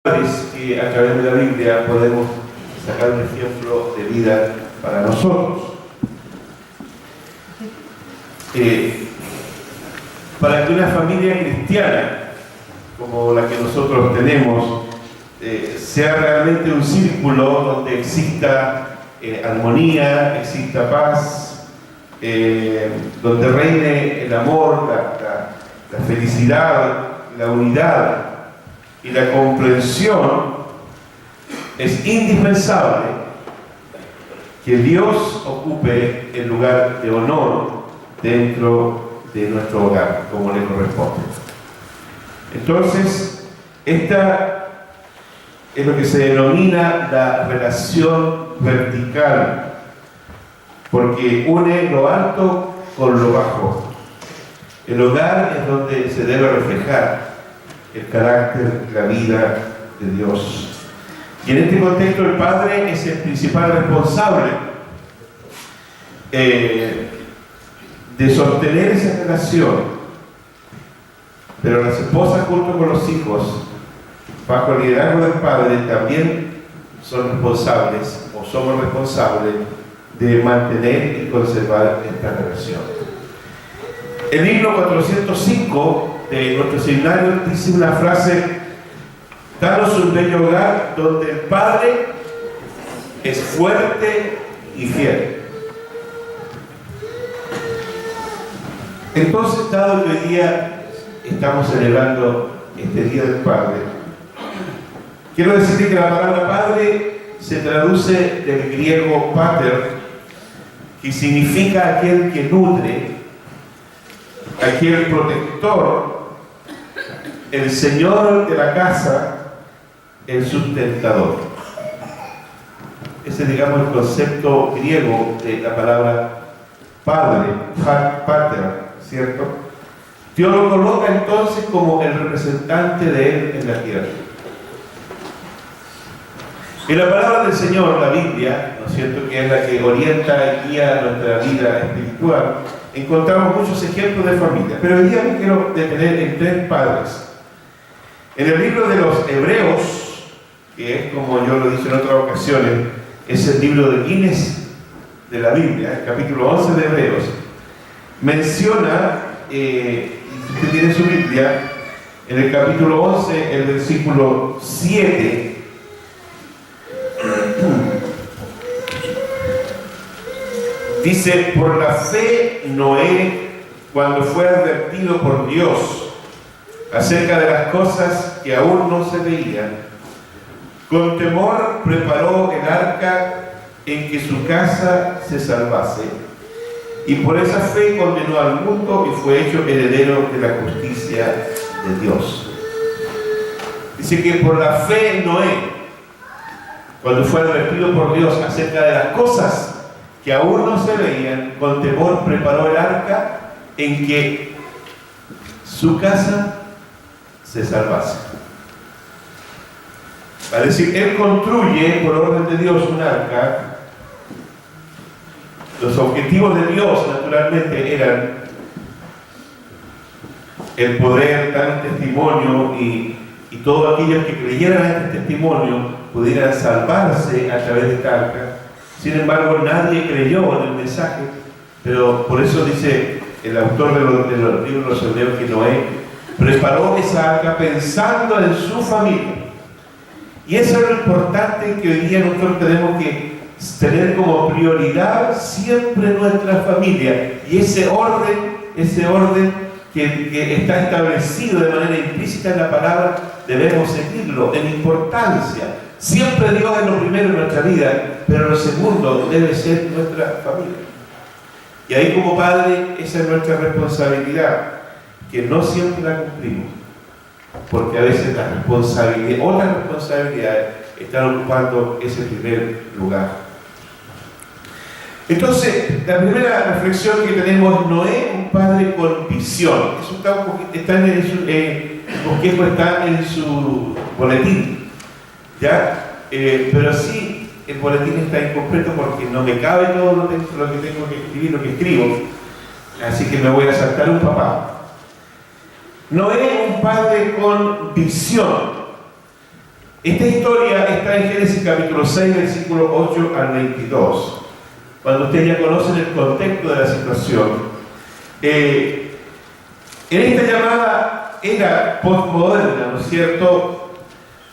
que a través de la Biblia podemos sacar un ejemplo de vida para nosotros. Para que una familia cristiana como la que nosotros tenemos sea realmente un círculo donde exista armonía, exista paz, donde reine el amor, la felicidad, la unidad y la comprensión, es indispensable que Dios ocupe el lugar de honor dentro de nuestro hogar, como le corresponde. Entonces, esta es lo que se denomina la relación vertical, porque une lo alto con lo bajo. El hogar es donde se debe reflejar el carácter, la vida de Dios. Y en este contexto el padre es el principal responsable de sostener esa relación, pero las esposas junto con los hijos, bajo el liderazgo del padre, también son responsables o somos responsables de mantener y conservar esta relación. El himno 405 de nuestro seminario dice una frase: danos un bello hogar donde el padre es fuerte y fiel. Entonces, dado que hoy día estamos celebrando este Día del Padre, quiero decirte que la palabra padre se traduce del griego pater, que significa aquel que nutre, aquel protector, el señor de la casa, el sustentador. Ese es, digamos, el concepto griego de la palabra padre, pater, ¿cierto? Dios lo coloca entonces como el representante de Él en la tierra. En la palabra del Señor, la Biblia, ¿no es cierto?, que es la que orienta y guía nuestra vida espiritual, encontramos muchos ejemplos de familia, pero hoy día me quiero detener en tres padres. En el libro de los Hebreos, que es, como yo lo he dicho en otras ocasiones, es el libro de Guinness de la Biblia, el capítulo 11 de Hebreos, menciona, si usted tiene su Biblia, en el capítulo 11, el versículo 7, dice: por la fe Noé, cuando fue advertido por Dios acerca de las cosas que aún no se veían, con temor preparó el arca en que su casa se salvase, y por esa fe condenó al mundo y fue hecho heredero de la justicia de Dios. Dice que por la fe Noé, cuando fue advertido por Dios acerca de las cosas que aún no se veían, con temor preparó el arca en que su casa se salvase. Es decir, él construye por orden de Dios un arca. Los objetivos de Dios, naturalmente, eran el poder dar un testimonio y todos aquellos que creyeran en este testimonio pudieran salvarse a través de esta arca. Sin embargo, nadie creyó en el mensaje, pero por eso dice el autor de los libros de los Hebreos que Noé preparó esa arca pensando en su familia. Y eso es lo importante que hoy día nosotros tenemos que tener como prioridad siempre nuestra familia. Y ese orden que está establecido de manera implícita en la palabra, debemos seguirlo en importancia. Siempre Dios es lo primero en nuestra vida, pero lo segundo debe ser nuestra familia. Y ahí, como padre, esa es nuestra responsabilidad, que no siempre la cumplimos, porque a veces otras responsabilidades están ocupando ese primer lugar. Entonces, la primera reflexión que tenemos: Noé, un padre con visión. Eso está en su boletín, ¿ya? Pero sí, el boletín está incompleto porque no me cabe todo lo que tengo que escribir, lo que escribo. Así que me voy a saltar un papá. Noé, un padre con visión. Esta historia está en Génesis capítulo 6, versículo 8 al 22. Cuando ustedes ya conocen el contexto de la situación. En esta llamada era postmoderna, ¿no es cierto?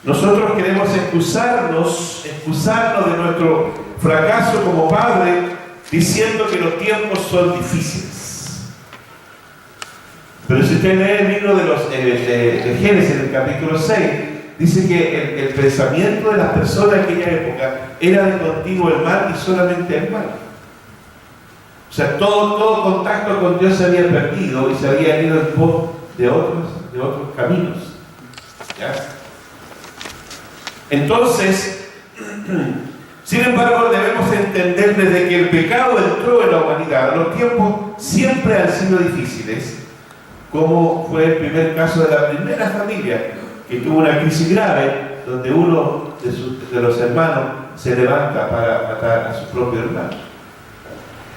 Nosotros queremos excusarnos de nuestro fracaso como padre, diciendo que los tiempos son difíciles. Pero si usted lee el libro de Génesis, en el capítulo 6, dice que el pensamiento de las personas de aquella época era de continuo el mal y solamente el mal. O sea, todo contacto con Dios se había perdido y se había ido en pos de otros caminos. ¿Ya? Entonces, sin embargo, debemos entender desde que el pecado entró en la humanidad, los tiempos siempre han sido difíciles, como fue el primer caso de la primera familia, que tuvo una crisis grave, donde uno de los hermanos se levanta para matar a su propio hermano.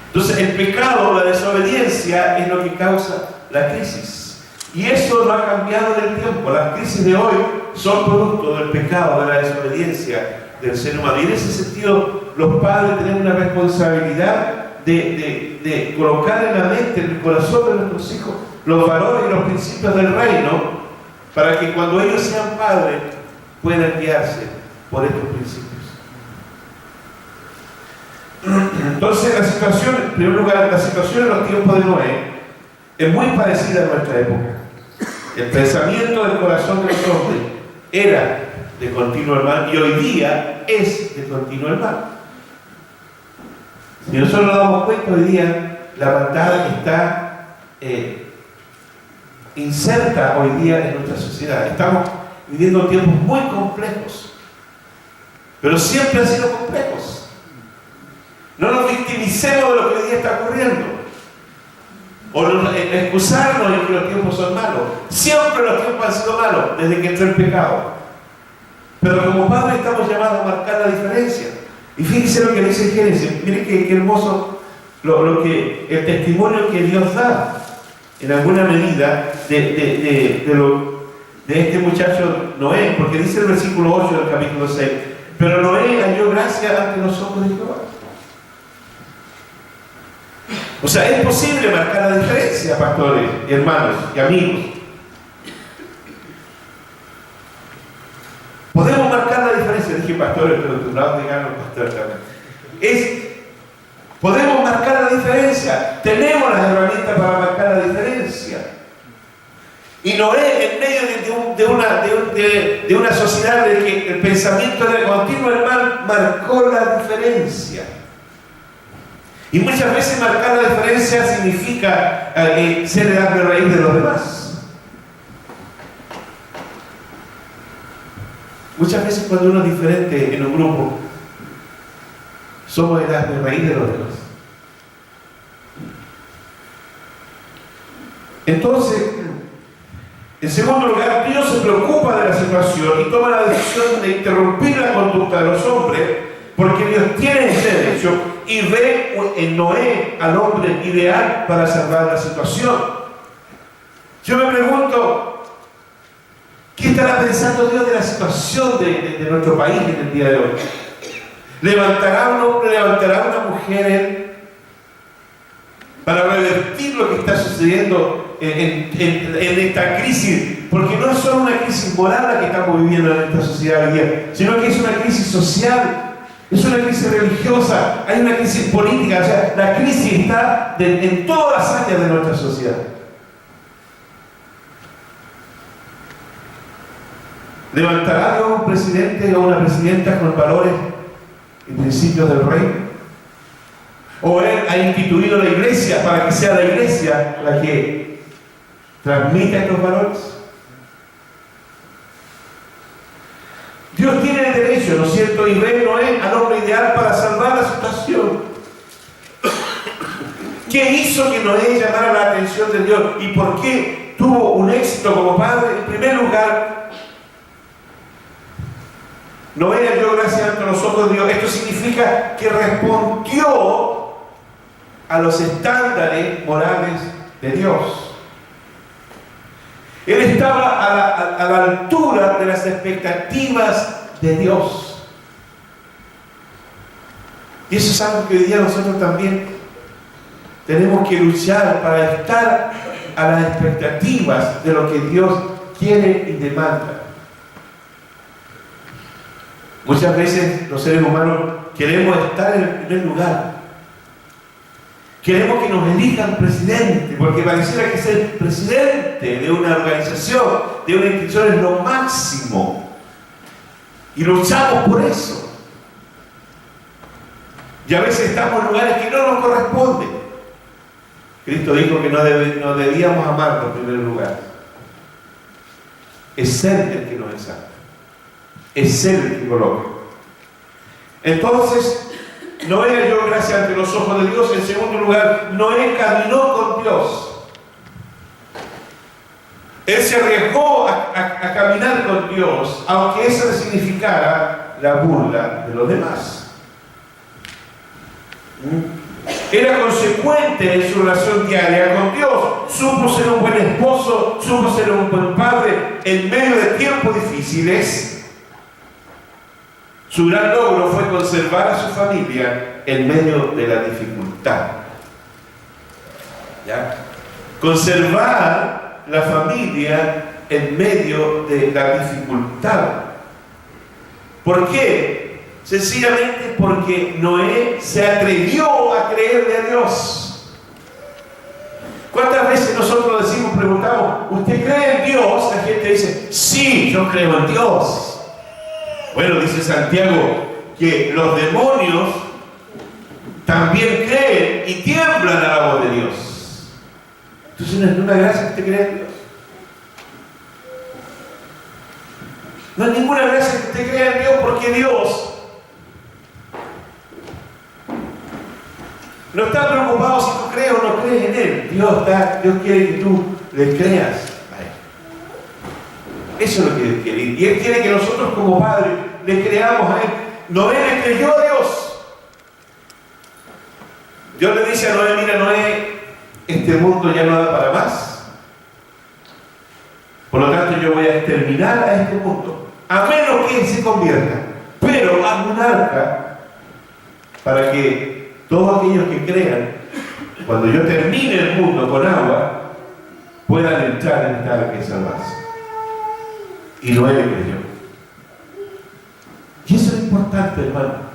Entonces, el pecado, la desobediencia, es lo que causa la crisis. Y eso no ha cambiado en el tiempo. Las crisis de hoy son producto del pecado, de la desobediencia del ser humano. Y en ese sentido, los padres tenemos una responsabilidad de colocar en la mente, en el corazón de nuestros hijos, los valores y los principios del reino, para que cuando ellos sean padres puedan guiarse por estos principios. Entonces, la situación, en primer lugar, la situación en los tiempos de Noé es muy parecida a nuestra época. El pensamiento del corazón de los hombres era de continuo el mal y hoy día es de continuo el mal. Si nosotros nos damos cuenta, hoy día la maldad está inserta hoy día en nuestra sociedad. Estamos viviendo tiempos muy complejos, pero siempre han sido complejos. No nos victimicemos de lo que hoy día está ocurriendo, o excusarnos en que los tiempos son malos. Siempre los tiempos han sido malos, desde que entró el pecado. Pero como padres estamos llamados a marcar la diferencia. Y fíjense lo que dice Génesis. Miren qué hermoso el testimonio que Dios da, en alguna medida, de este muchacho Noé, porque dice el versículo 8 del capítulo 6, pero Noé halló gracia ante los ojos de Jehová. O sea, es posible marcar la diferencia, pastores, hermanos y amigos. Podemos marcar la diferencia. Dije pastores, pero tu lado de gano, pastor también. Podemos marcar la diferencia. Tenemos las herramientas para marcar la diferencia. Y Noé, en medio de una sociedad en la que el pensamiento era continuo el mal, marcó la diferencia. Y muchas veces marcar la diferencia significa ser el hazme reír de los demás. Muchas veces cuando uno es diferente en un grupo, somos el hazme reír de los demás. Entonces, en segundo lugar, Dios se preocupa de la situación y toma la decisión de interrumpir la conducta de los hombres, porque Dios tiene ese derecho y ve en Noé al hombre ideal para salvar la situación. Yo me pregunto, ¿qué estará pensando Dios de la situación de nuestro país en el día de hoy? ¿Levantará un hombre, levantará una mujer para revertir lo que está sucediendo en esta crisis? Porque no es solo una crisis moral la que estamos viviendo en esta sociedad hoy día, sino que es una crisis social. Es una crisis religiosa, hay una crisis política, o sea, la crisis está en todas las áreas de nuestra sociedad. ¿Levantará Dios un presidente o una presidenta con valores y principios del reino? ¿O Él ha instituido la iglesia para que sea la iglesia la que transmita estos valores? Dios tiene el derecho, ¿no es cierto? Y ve Noé al hombre ideal para salvar la situación. ¿Qué hizo que Noé llamara la atención de Dios? ¿Y por qué tuvo un éxito como padre? En primer lugar, Noé halló gracia ante los ojos de Dios. Esto significa que respondió a los estándares morales de Dios. Él estaba a la altura de las expectativas de Dios. Y eso es algo que hoy día nosotros también tenemos que luchar para estar a las expectativas de lo que Dios quiere y demanda. Muchas veces los seres humanos queremos estar en el primer lugar. Queremos que nos elijan presidente, porque pareciera que ser presidente de una organización, de una institución, es lo máximo. Y luchamos por eso. Y a veces estamos en lugares que no nos corresponden. Cristo dijo que no debíamos amar en primer lugar. Es ser el que nos exalta. Es ser el que coloca. Entonces, Noé halló gracia ante los ojos de Dios. En segundo lugar, Noé caminó con Dios. Él se arriesgó a caminar con Dios, aunque eso le significara la burla de los demás. Era consecuente en su relación diaria con Dios. Supo ser un buen esposo, supo ser un buen padre en medio de tiempos difíciles. Su gran logro fue conservar a su familia en medio de la dificultad. ¿Ya? Conservar la familia en medio de la dificultad. ¿Por qué? Sencillamente porque Noé se atrevió a creerle a Dios. ¿Cuántas veces nosotros decimos, preguntamos, ¿usted cree en Dios? La gente dice, sí, yo creo en Dios. Bueno, dice Santiago que los demonios también creen y tiemblan a la voz de Dios. Entonces no es ninguna gracia que usted crea en Dios. No es ninguna gracia que usted crea en Dios, porque Dios no está preocupado si tú crees o no crees en Él. Dios quiere que tú le creas. Eso es lo que Dios quiere. Y Él quiere que nosotros como padres le creamos a Él. Noé le creyó a Dios. Dios le dice a Noé, mira Noé, este mundo ya no da para más. Por lo tanto yo voy a exterminar a este mundo, a menos que Él se convierta. Pero haz un arca para que todos aquellos que crean, cuando yo termine el mundo con agua, puedan entrar en esta arca y salvarse. Y Noé le creyó. Y eso es importante, hermano.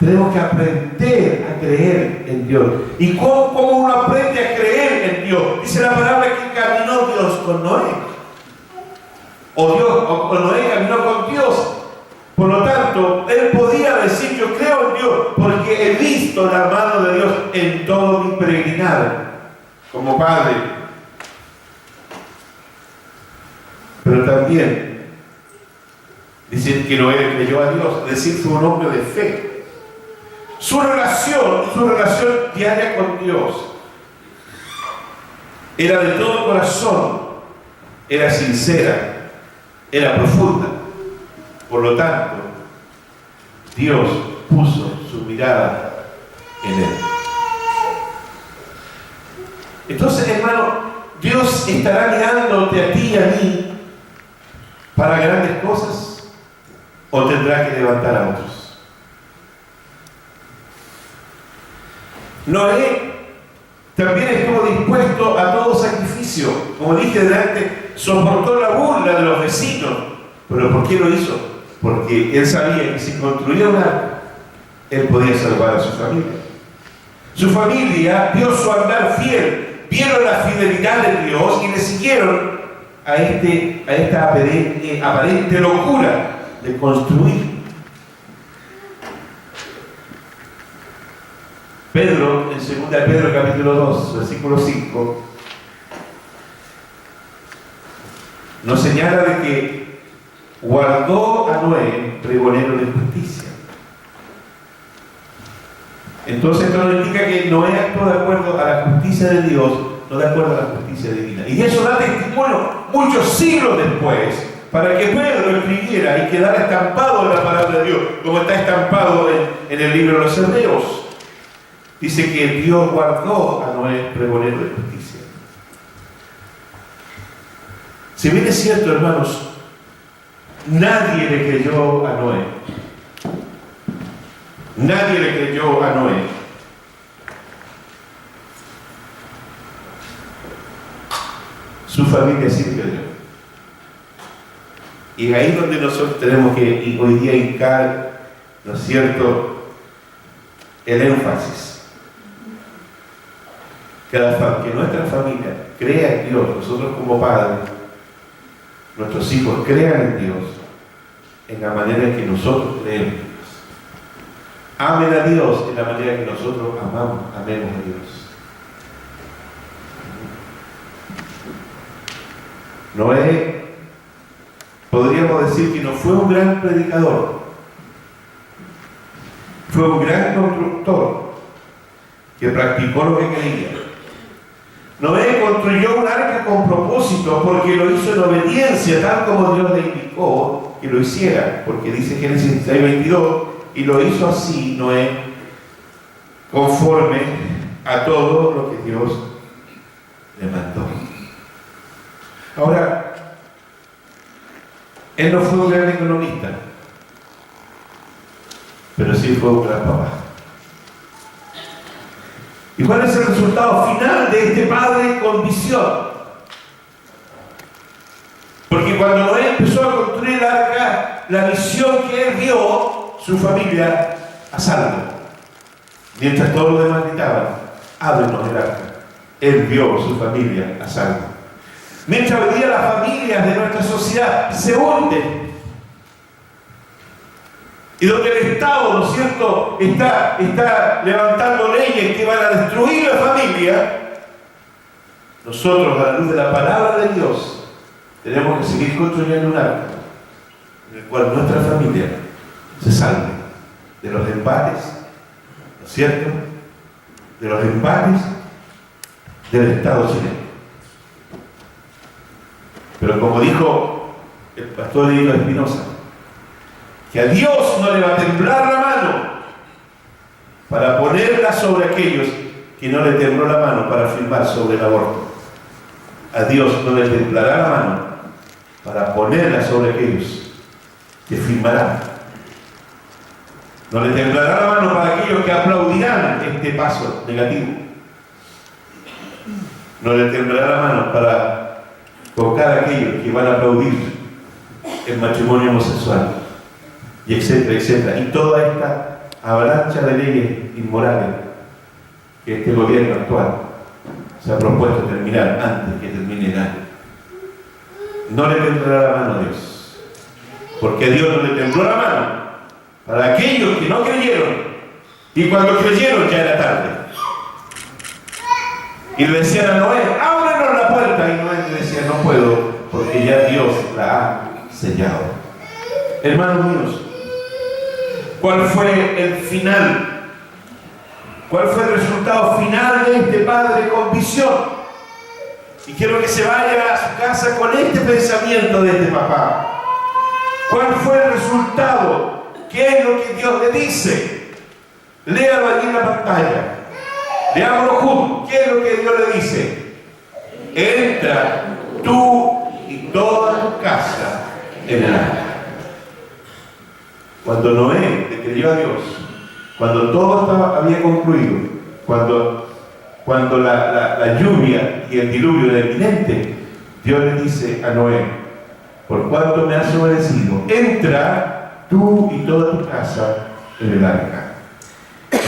Tenemos que aprender a creer en Dios. ¿Y cómo uno aprende a creer en Dios? Dice la palabra que caminó Dios con Noé. O Noé caminó con Dios. Por lo tanto, él podía decir, yo creo en Dios, porque he visto la mano de Dios en todo mi peregrinado como padre. Pero también dicen que Noé creyó a Dios, es decir, fue un hombre de fe. Su relación diaria con Dios era de todo corazón, era sincera, era profunda. Por lo tanto, Dios puso su mirada en él. Entonces, hermano, Dios estará mirándote a ti y a mí para grandes cosas, o tendrá que levantar a otros. Noé también estuvo dispuesto a todo sacrificio. Como dije delante, soportó la burla de los vecinos. ¿Pero por qué lo hizo? Porque él sabía que si construía un arca, él podía salvar a su familia. Su familia vio su andar fiel, vieron la fidelidad de Dios y le siguieron a esta aparente locura de construir. Pedro, en 2 Pedro capítulo 2, versículo 5, nos señala de que guardó a Noé pregonero de justicia. Entonces esto nos indica que Noé actuó de acuerdo a la justicia de Dios, no de acuerdo a la justicia divina. Y eso da testimonio muchos siglos después, para que Pedro escribiera y quedara estampado en la palabra de Dios, como está estampado en el libro de los Hebreos. Dice que Dios guardó a Noé pregonero de justicia. Si bien es cierto, hermanos, Nadie le creyó a Noé. Nadie le creyó a Noé. Su familia sí creyó. Y ahí es donde nosotros tenemos que hoy día hincar, ¿no es cierto?, el énfasis. Que nuestra familia crea en Dios, nosotros como padres, nuestros hijos crean en Dios, en la manera en que nosotros creemos en Dios. Amen a Dios en la manera en que nosotros amemos a Dios. Noé, podríamos decir que no fue un gran predicador, fue un gran constructor que practicó lo que quería. Noé construyó un arca con propósito porque lo hizo en obediencia, tal como Dios le indicó que lo hiciera, porque dice Génesis 6:22, y lo hizo así Noé, conforme a todo lo que Dios le mandó. Ahora, él no fue un gran economista, pero sí fue un gran papá. ¿Y cuál es el resultado final de este padre con visión? Porque cuando Noé empezó a construir el arca, la visión que él vio, su familia a salvo. Mientras todos los demás gritaban, ábrenos el arca. Él vio su familia a salvo. Mientras hoy día las familias de nuestra sociedad se hunden, y donde el Estado, ¿no es cierto?, está levantando leyes que van a destruir la familia, nosotros, a la luz de la palabra de Dios, tenemos que seguir construyendo un arca en el cual nuestra familia se salve de los embates, ¿no es cierto?, de los embates del Estado chileno. Pero como dijo el pastor Edito Espinosa, que a Dios no le va a temblar la mano para ponerla sobre aquellos que no le tembló la mano para firmar sobre el aborto. A Dios no le temblará la mano para ponerla sobre aquellos que firmarán. No le temblará la mano para aquellos que aplaudirán este paso negativo. No le temblará la mano para tocar a aquellos que van a aplaudir el matrimonio homosexual, y etcétera, etcétera. Y toda esta avalancha de leyes inmorales que este gobierno actual se ha propuesto terminar antes que termine el año. No le temblará la mano a Dios, porque a Dios no le tembló la mano para aquellos que no creyeron, y cuando creyeron ya era tarde. Y le decían a Noé, ábrenos la puerta, y Noé le decía, no puedo, porque ya Dios la ha sellado. Hermanos míos, ¿cuál fue el final? ¿Cuál fue el resultado final de este padre con visión? Y quiero que se vaya a su casa con este pensamiento de este papá. ¿Cuál fue el resultado? ¿Qué es lo que Dios le dice? Léalo allí en la pantalla. Leámoslo juntos. ¿Qué es lo que Dios le dice? Entra tú y toda tu casa en el arca. Cuando Noé le creyó a Dios, cuando todo había concluido, cuando la lluvia y el diluvio era inminente, Dios le dice a Noé, por cuanto me has obedecido, entra tú y toda tu casa en el arca.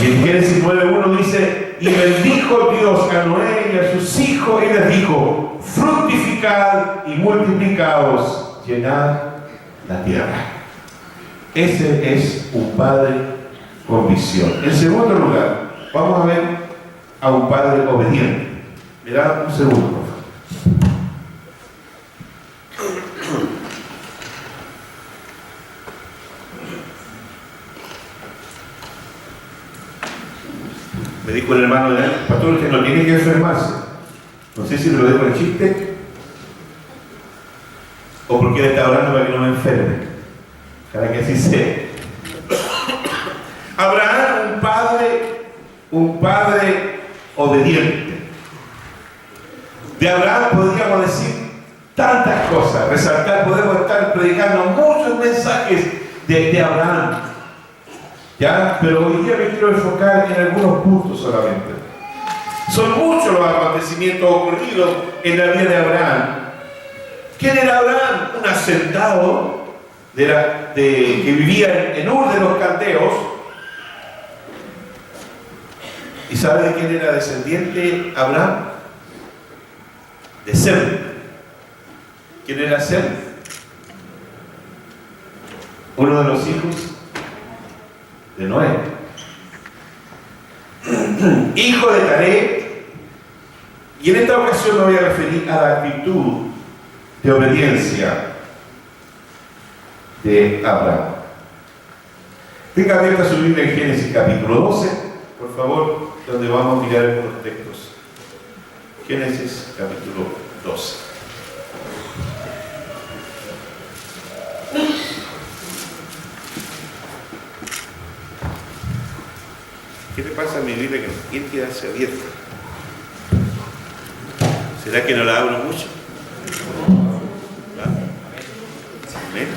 Y en Génesis 9:1 dice, y bendijo Dios a Noé y a sus hijos y les dijo, fructificad y multiplicaos, llenad la tierra. Ese es un padre con visión. En segundo lugar, vamos a ver a un padre obediente. Mirad un segundo, por favor. Me dijo el hermano del pastor que no tiene que enfermarse. No sé si me lo dejo en chiste o porque él está orando para que no me enferme. Para que así sea. Abraham, un padre obediente. De Abraham podríamos decir tantas cosas, resaltar, podemos estar predicando muchos mensajes de Abraham, ¿ya? Pero hoy día me quiero enfocar en algunos puntos solamente. Son muchos los acontecimientos ocurridos en la vida de Abraham. ¿Quién era Abraham? Un hacendado que vivía en Ur de los Caldeos. ¿Y sabe de quién era descendiente Abraham? De Sem. ¿Quién era Sem? Uno de los hijos de Noé. Hijo de Taré. Y en esta ocasión me voy a referir a la actitud de obediencia de Abraham. Tenga abierta su Biblia en Génesis capítulo 12, por favor, donde vamos a mirar algunos textos. Génesis capítulo 12. ¿Qué le pasa a mi Biblia que no quiere quedarse abierta? ¿Será que no la abro mucho? ¿Amén?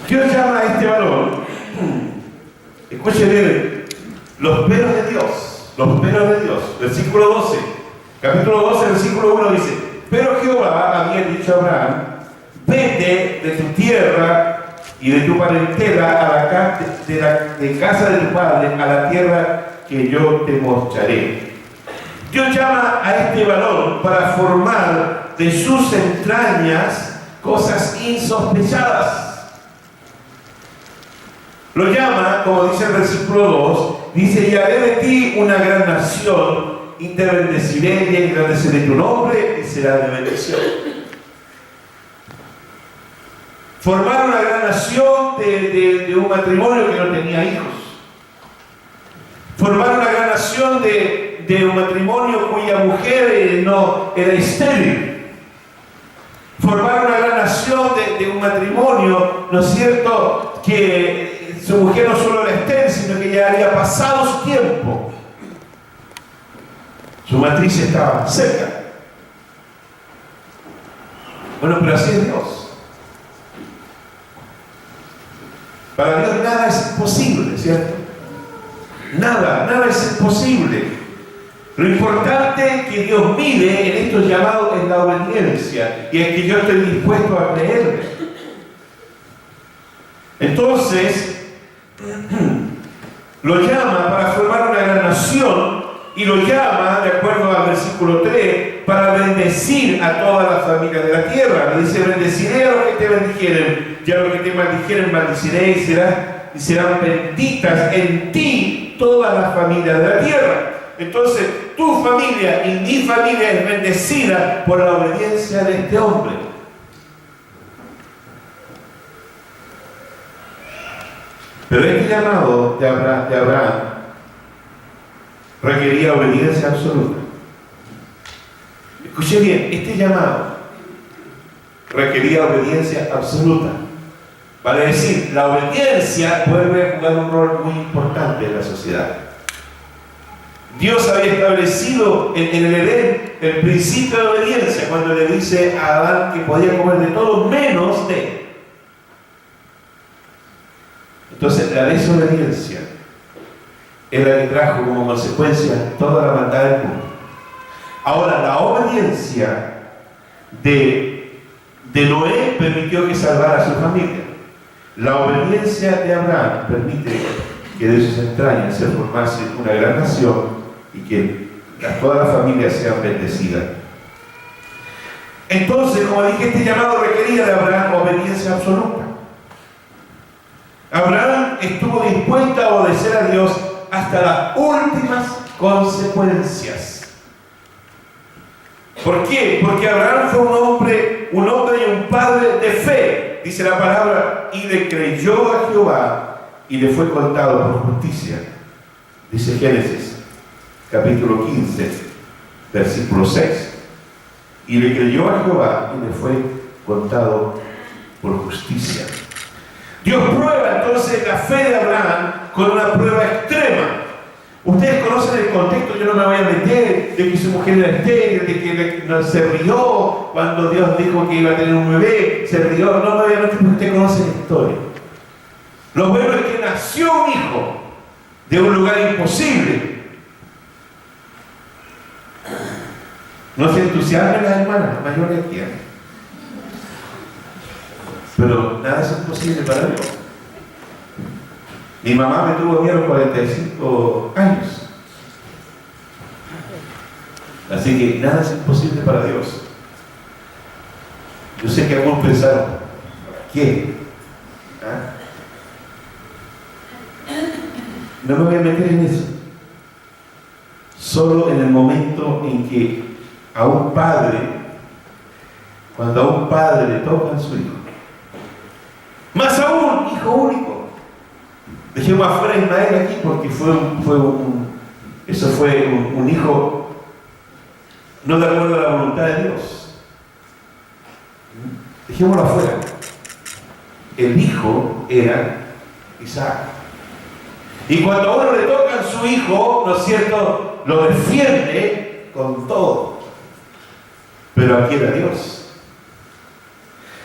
Dios llama a este varón, escuche bien, los pelos de Dios, los pelos de Dios. Versículo 12, capítulo 12, versículo 1 dice: pero Jehová había dicho a Abraham: vete de tu tierra y de tu parentela de casa de tu padre a la tierra que yo te mostraré. Dios llama a este varón para formar de sus entrañas cosas insospechadas. Lo llama, como dice el versículo 2, dice: y haré de ti una gran nación, y te bendeciré y engrandeceré tu nombre y será de bendición. Formar una gran nación de un matrimonio que no tenía hijos. Formar una gran nación de un matrimonio cuya mujer no era estéril. Formar una gran nación de un matrimonio, ¿no es cierto?, que su mujer no solo era estéril, sino que ya había pasado su tiempo. Su matriz estaba seca. Bueno, pero así es Dios. Para Dios nada es imposible, ¿cierto? Nada es imposible. Lo importante que Dios mide en estos llamados es la obediencia, y es que yo estoy dispuesto a creerle. Entonces, lo llama para formar una gran nación, y lo llama, de acuerdo al versículo 3, para bendecir a todas las familias de la tierra. Le dice: bendeciré a los que te bendijeren, y a los que te maldijeren maldiciré, y serán benditas en ti todas las familias de la tierra. Entonces, tu familia y mi familia es bendecida por la obediencia de este hombre. Pero este llamado de Abraham requería obediencia absoluta. Escuche bien, este llamado requería obediencia absoluta. Vale decir, la obediencia vuelve a jugar un rol muy importante en la sociedad. Dios había establecido en el Edén el principio de obediencia cuando le dice a Adán que podía comer de todo menos de. Entonces, la desobediencia es la que trajo como consecuencia toda la maldad del mundo. Ahora, la obediencia de Noé permitió que salvara a su familia. La obediencia de Abraham permite que de sus entrañas se formase una gran nación y que todas las familias sean bendecidas. Entonces, como dije, este llamado requería de Abraham obediencia absoluta. Abraham estuvo dispuesto a obedecer a Dios hasta las últimas consecuencias. ¿Por qué? Porque Abraham fue un hombre y un padre de fe, dice la palabra, y le creyó a Jehová y le fue contado por justicia. Dice Génesis, capítulo 15, versículo 6. Y le creyó a Jehová y le fue contado por justicia. Dios prueba entonces la fe de Abraham con una prueba extrema. Ustedes conocen el contexto, yo no me voy a meter, de que su mujer era estéril, de que no se rió cuando Dios dijo que iba a tener un bebé, se rió, no me voy a meter porque usted conoce la historia. Lo bueno es que nació un hijo de un lugar imposible. No se entusiasmen las hermanas, la mayoría quieren. Pero nada es imposible para Dios. Mi mamá me tuvo a mí a los 45 años. Así que nada es imposible para Dios. Yo sé que algunos pensaron, ¿qué? ¿Ah? No me voy a meter en eso. Solo en el momento en que a un padre, cuando a un padre le toca a su hijo, más aún, hijo único. Dejemos afuera a Ismael aquí porque fue un hijo no de acuerdo a la voluntad de Dios. Dejémoslo afuera. El hijo era Isaac. Y cuando a uno le toca a su hijo, ¿no es cierto?, lo defiende con todo. Pero aquí era Dios.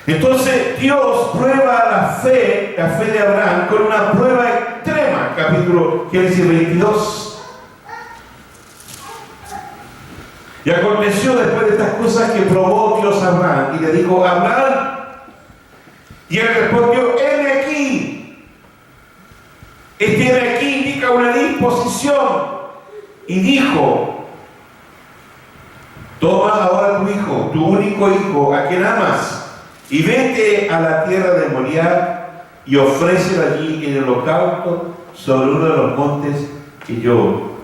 Entonces Dios prueba la fe de Abraham con una prueba extrema. Capítulo Génesis 22. Y aconteció después de estas cosas que probó Dios a Abraham y le dijo, Abraham, y él respondió, heme aquí. Este heme aquí indica una disposición. Y dijo, toma ahora tu hijo, tu único hijo, a quien amas, y vete a la tierra de Moriah y ofrécelo allí en el holocausto sobre uno de los montes que yo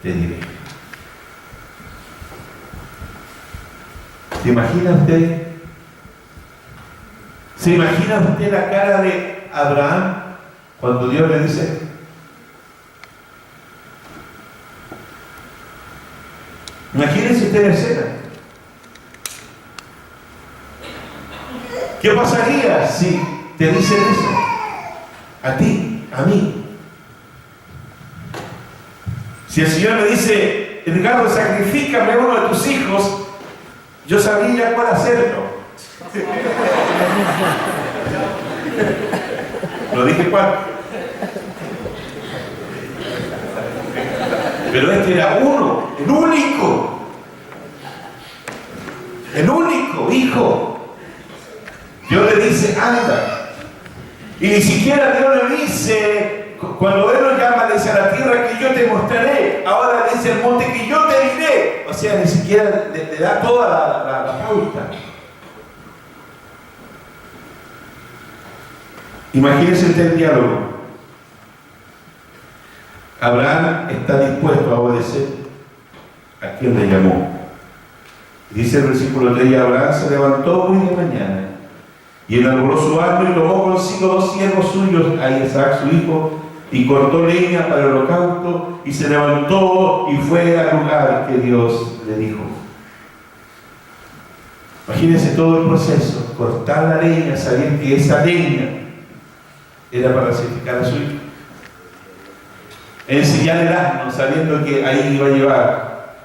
te diré. ¿Se imagina usted? ¿Se imagina usted la cara de Abraham cuando Dios le dice? Imagínense usted la escena. ¿Qué pasaría si te dicen eso? A ti, a mí. Si el Señor me dice, Edgardo, sacrifícame a uno de tus hijos, yo sabría cuál hacerlo. Lo dije cuál. Pero este era uno, el único hijo. Dios le dice, anda. Y ni siquiera Dios le dice, cuando Él lo llama, le dice a la tierra que yo te mostraré. Ahora le dice al monte que yo te diré. O sea, ni siquiera le da toda la pauta. Imagínense usted el diálogo. Abraham está dispuesto a obedecer a quien le llamó. Dice el versículo 3, y Abraham se levantó muy de mañana y enarboló su arco y tomó consigo 2 siervos suyos, a Isaac su hijo, y cortó leña para el holocausto, y se levantó y fue al lugar que Dios le dijo. Imagínense todo el proceso, cortar la leña, sabiendo que esa leña era para sacrificar a su hijo. Enseñar el asno, sabiendo que ahí iba a llevar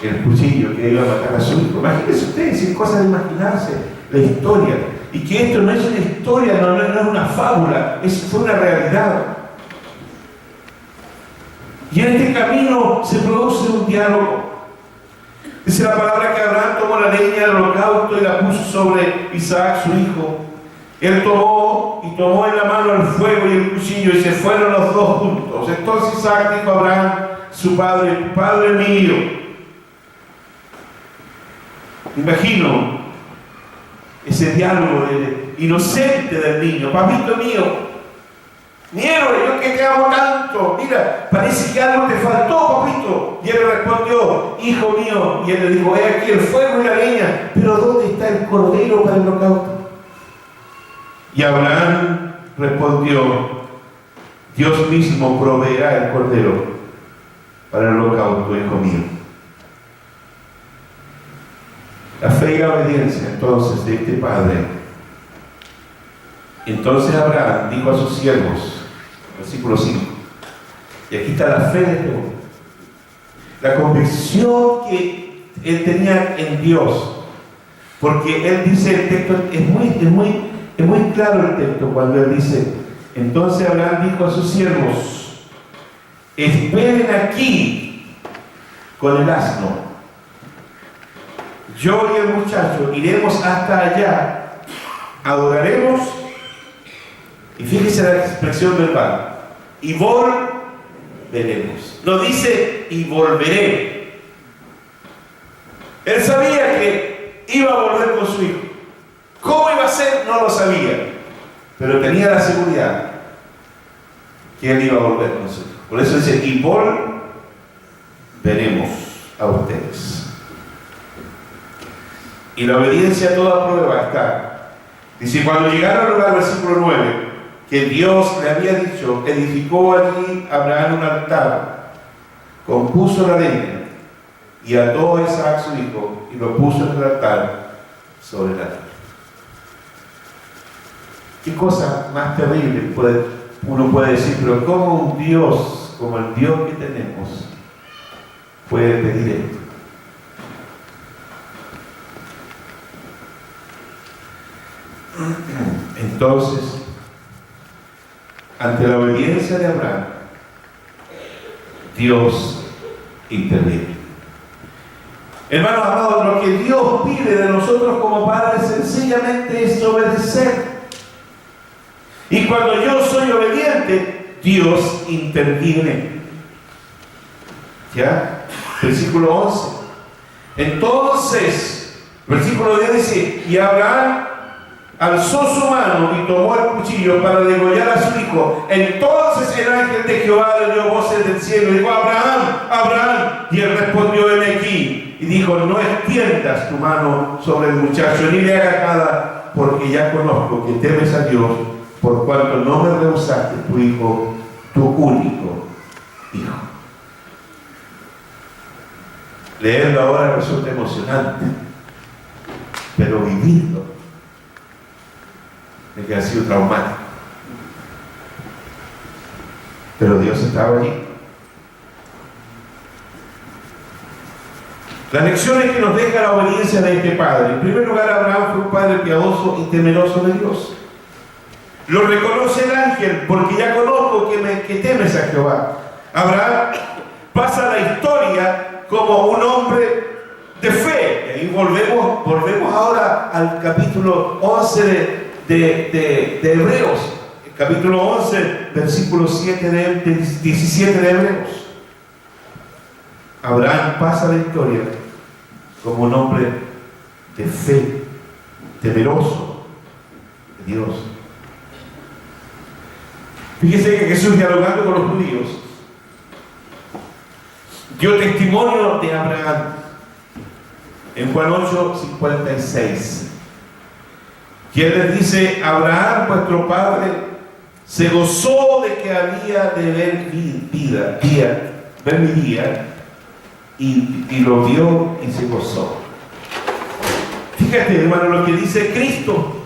el cuchillo que iba a matar a su hijo. Imagínense ustedes, es cosa de imaginarse la historia. Y que esto no es una historia, no es una fábula, fue una realidad. Y en este camino se produce un diálogo. Dice la palabra que Abraham tomó la leña del holocausto y la puso sobre Isaac, su hijo. Él tomó en la mano el fuego y el cuchillo y se fueron los dos juntos. Entonces Isaac dijo a Abraham, su padre, Padre mío. Imagino ese diálogo inocente del niño. Papito mío, mi héroe, yo que te amo tanto, mira, parece que algo te faltó, papito. Y él le respondió, hijo mío, y él le dijo, he aquí el fuego y la leña, pero ¿dónde está el cordero para el holocausto? Y Abraham respondió, Dios mismo proveerá el cordero para el holocausto, hijo mío. La fe y la obediencia entonces de este padre. Entonces Abraham dijo a sus siervos, versículo 5, Y aquí está la fe de este hombre. La convicción que él tenía en Dios. Porque él dice, el texto es muy claro el texto cuando él dice, entonces Abraham dijo a sus siervos, esperen aquí con el asno. Yo y el muchacho iremos hasta allá, adoraremos, y fíjese la expresión verbal, y volveremos. No dice, y volveré. Él sabía que iba a volver con su hijo. ¿Cómo iba a ser? No lo sabía. Pero tenía la seguridad que él iba a volver con su hijo. Por eso dice, y volveremos a ustedes. Y la obediencia a toda prueba está. Dice, cuando llegaron al lugar, versículo 9, que Dios le había dicho, edificó allí Abraham un altar, compuso la leña, y ató a Isaac su hijo, y lo puso en el altar sobre la tierra. ¿Qué cosa más terrible uno puede decir? Pero ¿cómo un Dios, como el Dios que tenemos, puede pedir esto? Entonces, ante la obediencia de Abraham, Dios interviene. Hermanos amados, lo que Dios pide de nosotros como padres sencillamente es obedecer. Y cuando yo soy obediente, Dios interviene. ¿Ya? Versículo 11. Entonces, versículo 10 dice, y Abraham alzó su mano y tomó el cuchillo para degollar a su hijo. Entonces el ángel de Jehová le dio voces del cielo y dijo, Abraham, Abraham. Y él respondió, heme aquí. Y dijo, no extiendas tu mano sobre el muchacho, ni le hagas nada, porque ya conozco que temes a Dios, por cuanto no me rehusaste tu hijo, tu único hijo. Leerlo ahora resulta emocionante, pero vivirlo de que ha sido traumático. Pero Dios estaba allí. Las lecciones que nos deja la obediencia de este padre. En primer lugar, Abraham fue un padre piadoso y temeroso de Dios. Lo reconoce el ángel, porque ya conozco que temes a Jehová. Abraham pasa la historia como un hombre de fe. Y ahí volvemos ahora al capítulo 11 de Hebreos. El capítulo 11, versículo 17 de Hebreos. Abraham pasa la historia como un hombre de fe, temeroso de Dios. Fíjese que Jesús, dialogando con los judíos, dio testimonio de Abraham en Juan 8:56. Quien les dice, Abraham, vuestro padre, se gozó de que había de ver mi día, y lo vio y se gozó. Fíjate, hermano, lo que dice Cristo.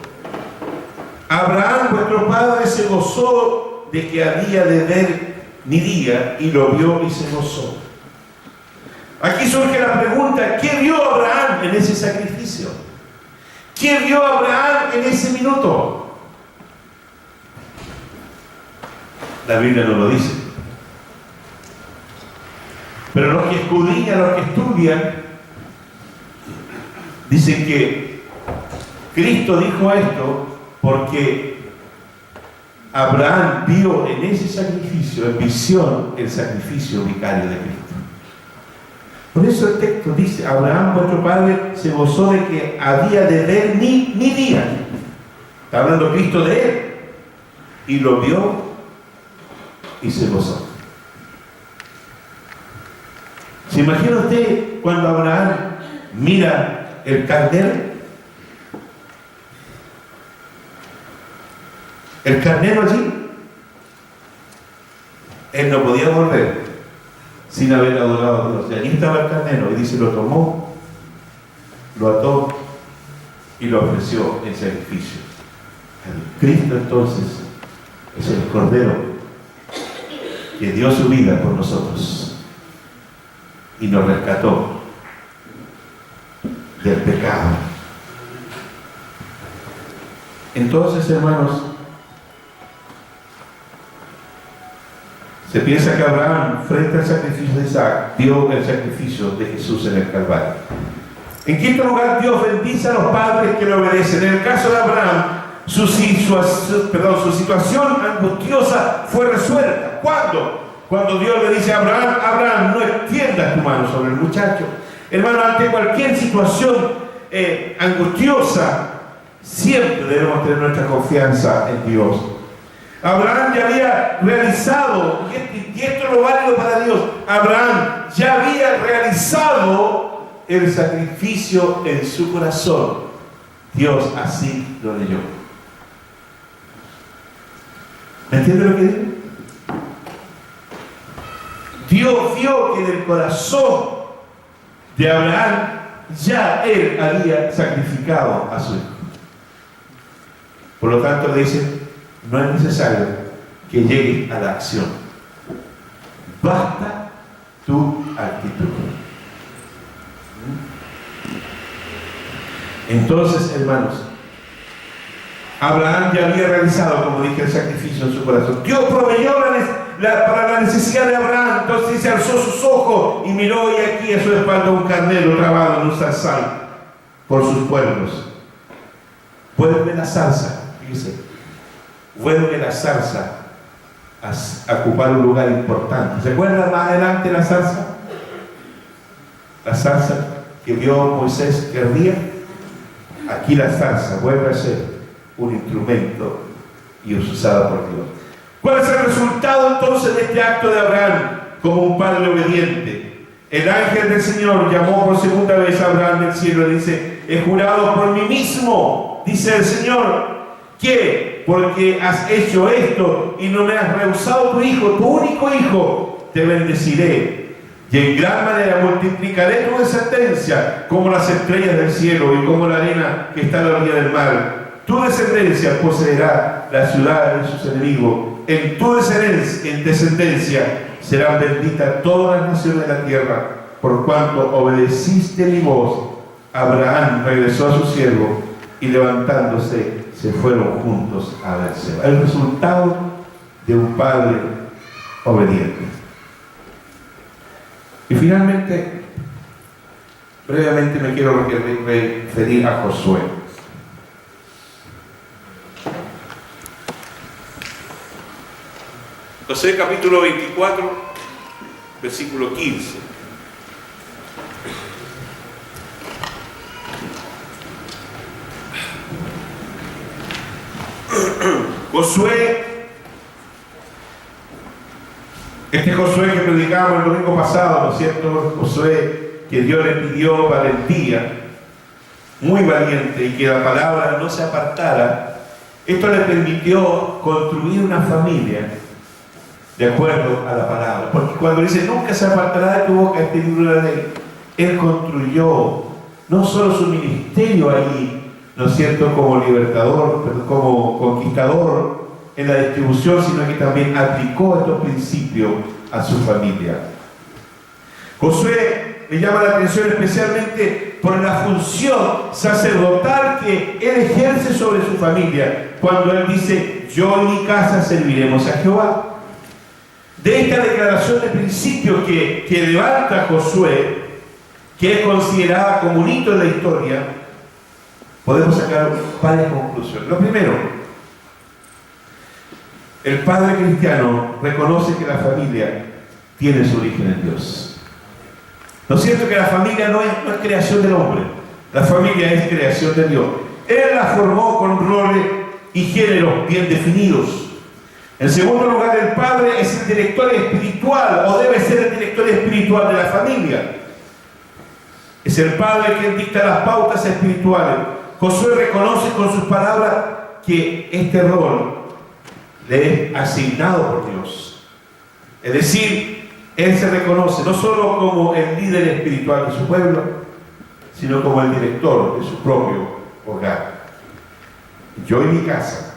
Abraham, vuestro padre, se gozó de que había de ver mi día, y lo vio y se gozó. Aquí surge la pregunta, ¿qué vio Abraham en ese sacrificio? ¿Qué vio Abraham en ese minuto? La Biblia no lo dice. Pero los que escudriñan, los que estudian, dicen que Cristo dijo esto porque Abraham vio en ese sacrificio, en visión, el sacrificio vicario de Cristo. Por eso el texto dice, Abraham, vuestro padre, se gozó de que había de ver mi día. Está hablando Cristo de él. Y lo vio y se gozó. ¿Se imagina usted cuando Abraham mira el carnero? El carnero allí. Él no podía volver sin haber adorado a Dios. Y allí estaba el carnero, y dice, lo tomó, lo ató y lo ofreció en sacrificio. Cristo entonces es el Cordero que dio su vida por nosotros y nos rescató del pecado. Entonces, hermanos, se piensa que Abraham, frente al sacrificio de Isaac, dio el sacrificio de Jesús en el Calvario. En quinto lugar, Dios bendice a los padres que le obedecen. En el caso de Abraham, su situación angustiosa fue resuelta. ¿Cuándo? Cuando Dios le dice a Abraham: Abraham, no extiendas tu mano sobre el muchacho. Hermano, ante cualquier situación angustiosa, siempre debemos tener nuestra confianza en Dios. Abraham ya había realizado, y esto es lo válido para Dios, Abraham ya había realizado el sacrificio en su corazón. Dios así lo leyó. ¿Me entiende lo que digo? Dios vio que en el corazón de Abraham ya él había sacrificado a su hijo. Por lo tanto le dice: no es necesario que llegues a la acción. Basta tu actitud. Entonces, hermanos, Abraham ya había realizado, como dije, el sacrificio en su corazón. Dios proveyó para la necesidad de Abraham. Entonces se alzó sus ojos y miró, y aquí a su espalda un carnero trabado en un zarzal por sus cuernos. Vuelve la zarza, fíjese, vuelve la zarza a ocupar un lugar importante. ¿Se acuerdan más adelante la zarza? La zarza que vio Moisés que ardía. Aquí la zarza vuelve a ser un instrumento y es usada por Dios. ¿Cuál es el resultado entonces de este acto de Abraham como un padre obediente? El ángel del Señor llamó por segunda vez a Abraham del cielo y dice: he jurado por mí mismo, dice el Señor, que porque has hecho esto y no me has rehusado tu hijo, tu único hijo, te bendeciré. Y en gran manera multiplicaré tu descendencia como las estrellas del cielo y como la arena que está a la orilla del mar. Tu descendencia poseerá la ciudad de sus enemigos. En tu descendencia serán benditas todas las naciones de la tierra, por cuanto obedeciste mi voz. Abraham regresó a su siervo y levantándose se fueron juntos a Berseba. El resultado de un padre obediente. Y finalmente, brevemente me quiero referir a Josué. Josué capítulo 24, versículo 15. Josué, este Josué que predicamos el domingo pasado, ¿no es cierto? Josué que Dios le pidió valentía, muy valiente, y que la palabra no se apartara. Esto le permitió construir una familia de acuerdo a la palabra, porque cuando dice nunca se apartará de tu boca este libro de la ley, él construyó no solo su ministerio allí, ¿no es cierto?, como libertador, pero como conquistador en la distribución, sino que también aplicó estos principios a su familia. Josué me llama la atención especialmente por la función sacerdotal que él ejerce sobre su familia, cuando él dice: yo y mi casa serviremos a Jehová. De esta declaración de principio que levanta Josué, que es considerada como un hito en la historia, podemos sacar varias conclusiones. Lo primero, el padre cristiano reconoce que la familia tiene su origen en Dios. ¿No es cierto que la familia no es creación del hombre? La familia es creación de Dios. Él la formó con roles y géneros bien definidos. En segundo lugar, el padre es el director espiritual, o debe ser el director espiritual de la familia. Es el padre quien dicta las pautas espirituales. Josué reconoce con sus palabras que este rol le es asignado por Dios. Es decir, él se reconoce no solo como el líder espiritual de su pueblo, sino como el director de su propio hogar. Yo y mi casa.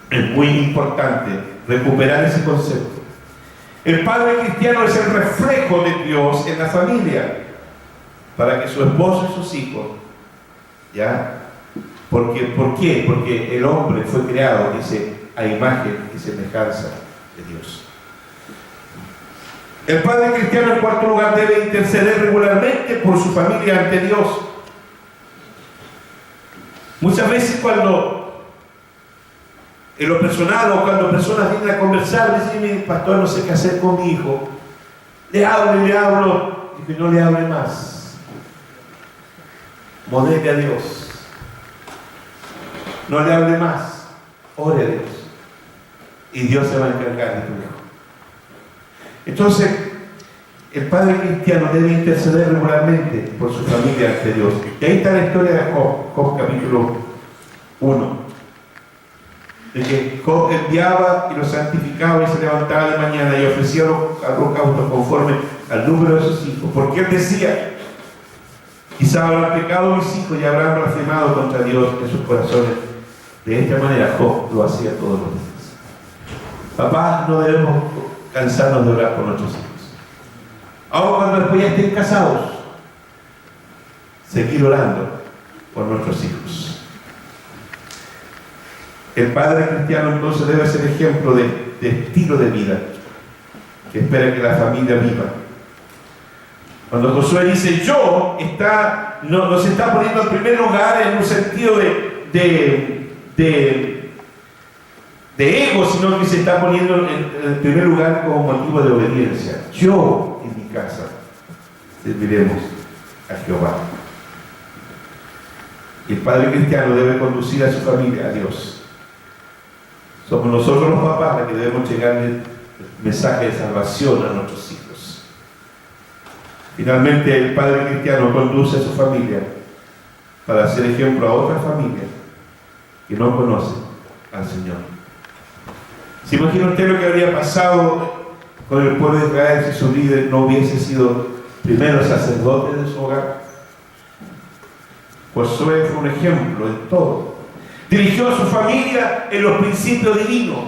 Es muy importante recuperar ese concepto. El padre cristiano es el reflejo de Dios en la familia, para que su esposo y sus hijos, ¿ya? ¿Por qué? Porque el hombre fue creado, dice, a imagen y semejanza de Dios. El padre cristiano, en cuarto lugar, debe interceder regularmente por su familia ante Dios. Muchas veces cuando, en lo personal, o cuando personas vienen a conversar, dicen: mi pastor, no sé qué hacer con mi hijo. Le hablo, y que no le hable más. Modele a Dios. No le hable más. Ore a Dios. Y Dios se va a encargar de tu hijo. Entonces, el padre cristiano debe interceder regularmente por su familia ante Dios. Y ahí está la historia de Job, Job capítulo 1. De que Job enviaba y lo santificaba y se levantaba de mañana y ofrecía los holocaustos conforme al número de sus hijos. Porque él decía: quizá habrán pecado mis hijos y habrán blasfemado contra Dios en sus corazones. De esta manera Job lo hacía todos los días. Papás, no debemos cansarnos de orar por nuestros hijos. Aun cuando después ya estén casados, seguir orando por nuestros hijos. El padre cristiano entonces debe ser ejemplo de estilo de vida que espera que la familia viva. Cuando Josué dice yo, no se está poniendo en primer lugar en un sentido de ego, sino que se está poniendo en primer lugar como motivo de obediencia. Yo y mi casa serviremos a Jehová. Y el padre cristiano debe conducir a su familia a Dios. Somos nosotros los papás los que debemos llegarle el mensaje de salvación a nuestros hijos. Finalmente, el padre cristiano conduce a su familia para hacer ejemplo a otras familias que no conocen al Señor. ¿Se imagina usted lo que habría pasado con el pueblo de Israel si su líder no hubiese sido primero sacerdote de su hogar? Josué fue un ejemplo en todo. Dirigió a su familia en los principios divinos,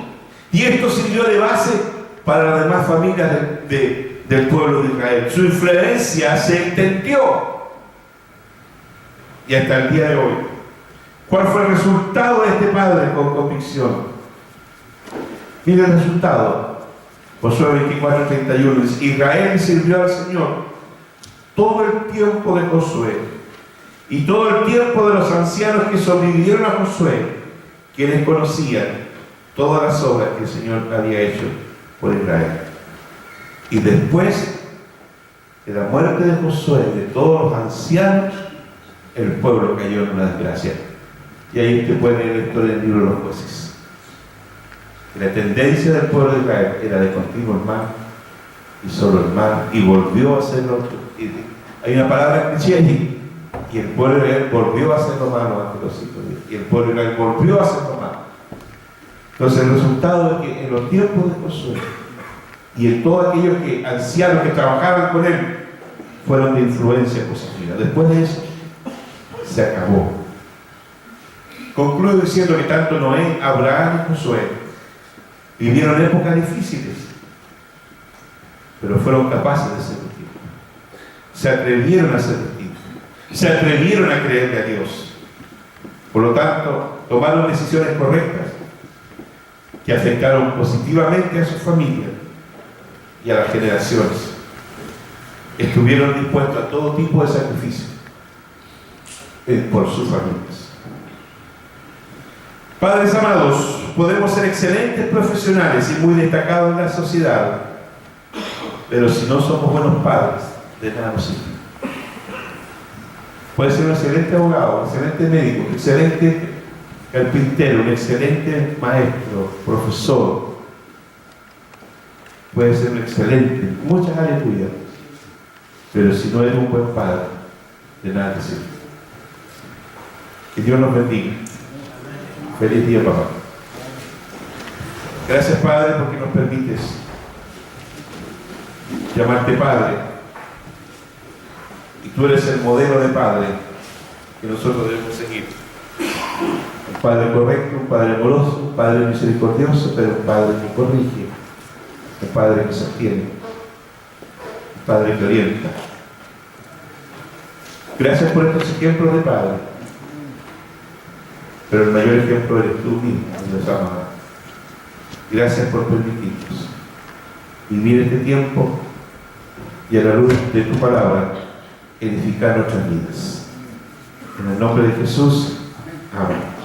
y esto sirvió de base para las demás familias del pueblo de Israel. Su influencia se extendió y hasta el día de hoy. ¿Cuál fue el resultado de este padre con convicción? Mire el resultado. Josué 24:31 dice: Israel sirvió al Señor todo el tiempo de Josué y todo el tiempo de los ancianos que sobrevivieron a Josué, quienes conocían todas las obras que el Señor había hecho por Israel. Y después de la muerte de Josué, de todos los ancianos, el pueblo cayó en una desgracia. Y ahí usted puede leer la historia del libro de los jueces. La tendencia del pueblo de Israel era de continuo el mal y solo el mal, y volvió a hacerlo. Hay una palabra cliché allí: y el pueblo de Israel volvió a hacer lo malo ante los hijos de Dios. Y el pueblo de Israel volvió a hacer lo malo. Entonces el resultado es que en los tiempos de Josué y en todos aquellos ancianos que trabajaban con él fueron de influencia positiva. Después de eso se acabó. Concluyo diciendo que tanto Noé, Abraham y Josué vivieron épocas difíciles, pero fueron capaces de ser distintos. Se atrevieron a ser distintos. Se atrevieron a creerle a Dios. Por lo tanto, tomaron decisiones correctas que afectaron positivamente a su familia y a las generaciones. Estuvieron dispuestos a todo tipo de sacrificio por sus familias. Padres amados, podemos ser excelentes profesionales y muy destacados en la sociedad, pero si no somos buenos padres, de nada nos sirve. Puede ser un excelente abogado, un excelente médico, un excelente carpintero, un excelente maestro, profesor. Puede ser un excelente, muchas áreas tuyas, pero si no eres un buen padre, de nada te sirve. Que Dios nos bendiga. Feliz día, papá. Gracias, Padre, porque nos permites llamarte Padre. Y tú eres el modelo de Padre que nosotros debemos seguir. Un Padre correcto, un Padre amoroso, un Padre misericordioso, pero un Padre que corrige el Padre que sostiene, el Padre que orienta. Gracias por estos ejemplos de Padre, pero el mayor ejemplo eres tú mismo, Dios amado. Gracias por permitirnos vivir este tiempo y a la luz de tu palabra edificar nuestras vidas. En el nombre de Jesús, amén.